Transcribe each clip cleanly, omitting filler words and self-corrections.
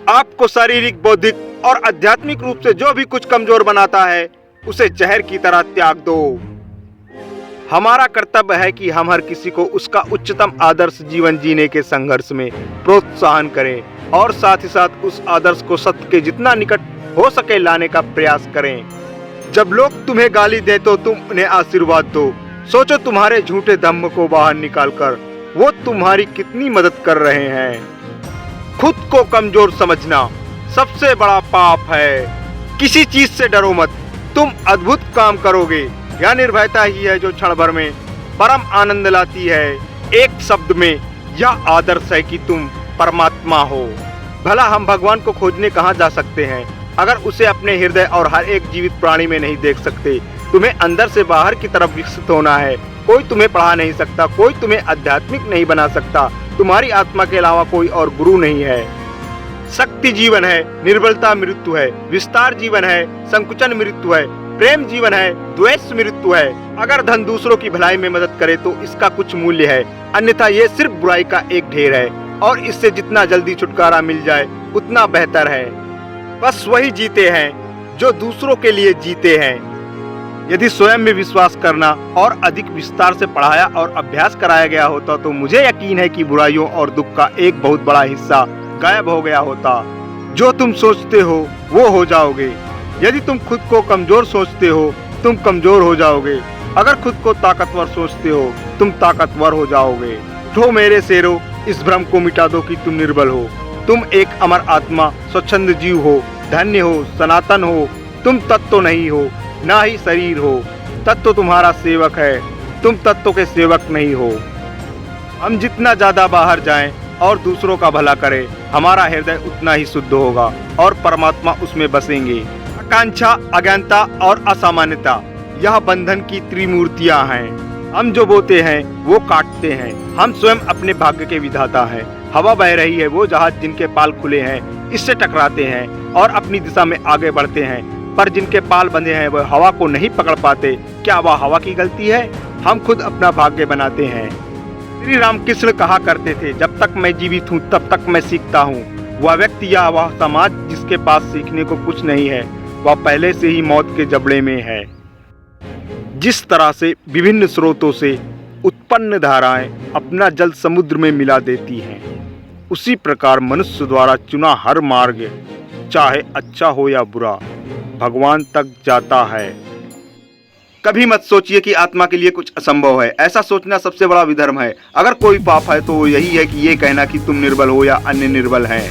आपको शारीरिक, बौद्धिक और आध्यात्मिक रूप से जो भी कुछ कमजोर बनाता है उसे जहर की तरह त्याग दो। हमारा कर्तव्य है कि हम हर किसी को उसका उच्चतम आदर्श जीवन जीने के संघर्ष में प्रोत्साहन करें और साथ ही साथ उस आदर्श को सत्य के जितना निकट हो सके लाने का प्रयास करें। जब लोग तुम्हें गाली दे तो तुम उन्हें आशीर्वाद दो। सोचो तुम्हारे झूठे धम्म को बाहर निकालकर वो तुम्हारी कितनी मदद कर रहे हैं। खुद को कमजोर समझना सबसे बड़ा पाप है। किसी चीज से डरो मत, तुम अद्भुत काम करोगे। यह निर्भयता ही है जो क्षण भर में परम आनंद लाती है। एक शब्द में यह आदर्श है कि तुम परमात्मा हो। भला हम भगवान को खोजने कहाँ जा सकते हैं अगर उसे अपने हृदय और हर एक जीवित प्राणी में नहीं देख सकते। तुम्हें अंदर से बाहर की तरफ विकसित होना है। कोई तुम्हें पढ़ा नहीं सकता, कोई तुम्हें आध्यात्मिक नहीं बना सकता। तुम्हारी आत्मा के अलावा कोई और गुरु नहीं है। शक्ति जीवन है, निर्बलता मृत्यु है। विस्तार जीवन है, संकुचन मृत्यु है। प्रेम जीवन है, द्वेष मृत्यु है। अगर धन दूसरों की भलाई में मदद करे तो इसका कुछ मूल्य है, अन्यथा ये सिर्फ बुराई का एक ढेर है और इससे जितना जल्दी छुटकारा मिल जाए उतना बेहतर है। बस वही जीते हैं जो दूसरों के लिए जीते हैं। यदि स्वयं में विश्वास करना और अधिक विस्तार से पढ़ाया और अभ्यास कराया गया होता तो मुझे यकीन है कि बुराइयों और दुख का एक बहुत बड़ा हिस्सा गायब हो गया होता। जो तुम सोचते हो वो हो जाओगे। यदि तुम खुद को कमजोर सोचते हो तुम कमजोर हो जाओगे। अगर खुद को ताकतवर सोचते हो तुम ताकतवर हो जाओगे। उठो मेरे शेरों, इस भ्रम को मिटा दो कि तुम निर्बल हो। तुम एक अमर आत्मा, स्वच्छंद जीव हो, धन्य हो, सनातन हो। तुम तत्व नहीं हो, ना ही शरीर हो। तत्व तुम्हारा सेवक है, तुम तत्व के सेवक नहीं हो। हम जितना ज्यादा बाहर जाएं और दूसरों का भला करें, हमारा हृदय उतना ही शुद्ध होगा और परमात्मा उसमें बसेंगे। आकांक्षा, अज्ञानता और असामान्यता यह बंधन की त्रिमूर्तियां हैं। हम जो बोते हैं वो काटते हैं। हम स्वयं अपने भाग्य के विधाता हैं। हवा बह रही है, वो जहाज जिनके पाल खुले हैं इससे टकराते हैं और अपनी दिशा में आगे बढ़ते हैं, पर जिनके पाल बंधे हैं वह हवा को नहीं पकड़ पाते। क्या वह हवा की गलती है? हम खुद अपना भाग्य बनाते हैं। श्री रामकृष्ण कहा करते थे, जब तक मैं जीवित हूँ तब तक मैं सीखता हूँ। वह व्यक्ति या वह समाज जिसके पास सीखने को कुछ नहीं है वह पहले से ही मौत के जबड़े में है। जिस तरह से विभिन्न स्रोतों से उत्पन्न धाराएं अपना जल समुद्र में मिला देती हैं, उसी प्रकार मनुष्य द्वारा चुना हर मार्ग चाहे अच्छा हो या बुरा भगवान तक जाता है। कभी मत सोचिए कि आत्मा के लिए कुछ असंभव है। ऐसा सोचना सबसे बड़ा विधर्म है। अगर कोई पाप है तो वो यही है कि ये कहना कि तुम निर्बल हो या अन्य निर्बल हैं।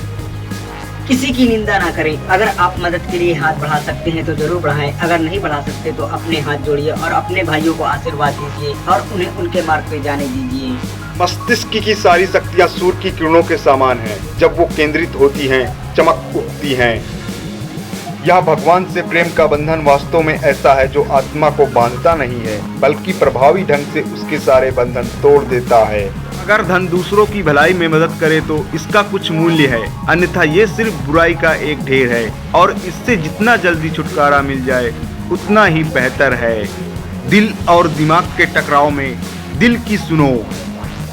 किसी की निंदा ना करें। अगर आप मदद के लिए हाथ बढ़ा सकते हैं तो जरूर बढ़ाएं। अगर नहीं बढ़ा सकते तो अपने हाथ जोड़िए और अपने भाइयों को आशीर्वाद दीजिए और उन्हें उनके मार्ग पे जाने दीजिए। मस्तिष्क की सारी शक्तियाँ सूर्य की किरणों के समान हैं। जब वो केंद्रित होती हैं चमक उठती हैं। यह भगवान से प्रेम का बंधन वास्तव में ऐसा है जो आत्मा को बांधता नहीं है बल्कि प्रभावी ढंग से उसके सारे बंधन तोड़ देता है। अगर धन दूसरों की भलाई में मदद करे तो इसका कुछ मूल्य है, अन्यथा ये सिर्फ बुराई का एक ढेर है और इससे जितना जल्दी छुटकारा मिल जाए उतना ही बेहतर है। दिल और दिमाग के टकराव में दिल की सुनो।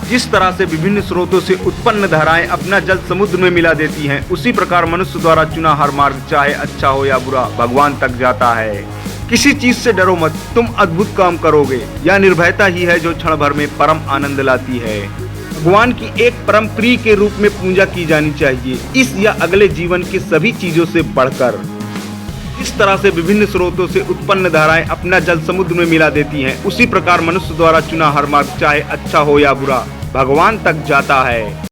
जिस तरह से विभिन्न स्रोतों से उत्पन्न धाराएं अपना जल समुद्र में मिला देती हैं, उसी प्रकार मनुष्य द्वारा चुना हर मार्ग चाहे अच्छा हो या बुरा भगवान तक जाता है। किसी चीज से डरो मत, तुम अद्भुत काम करोगे। यह निर्भयता ही है जो क्षण भर में परम आनंद लाती है। भगवान की एक परम प्रिय के रूप में पूजा की जानी चाहिए, इस या अगले जीवन की सभी चीजों से बढ़कर। इस तरह से विभिन्न स्रोतों से उत्पन्न धाराएं अपना जल समुद्र में मिला देती हैं, उसी प्रकार मनुष्य द्वारा चुना हर मार्ग चाहे अच्छा हो या बुरा भगवान तक जाता है।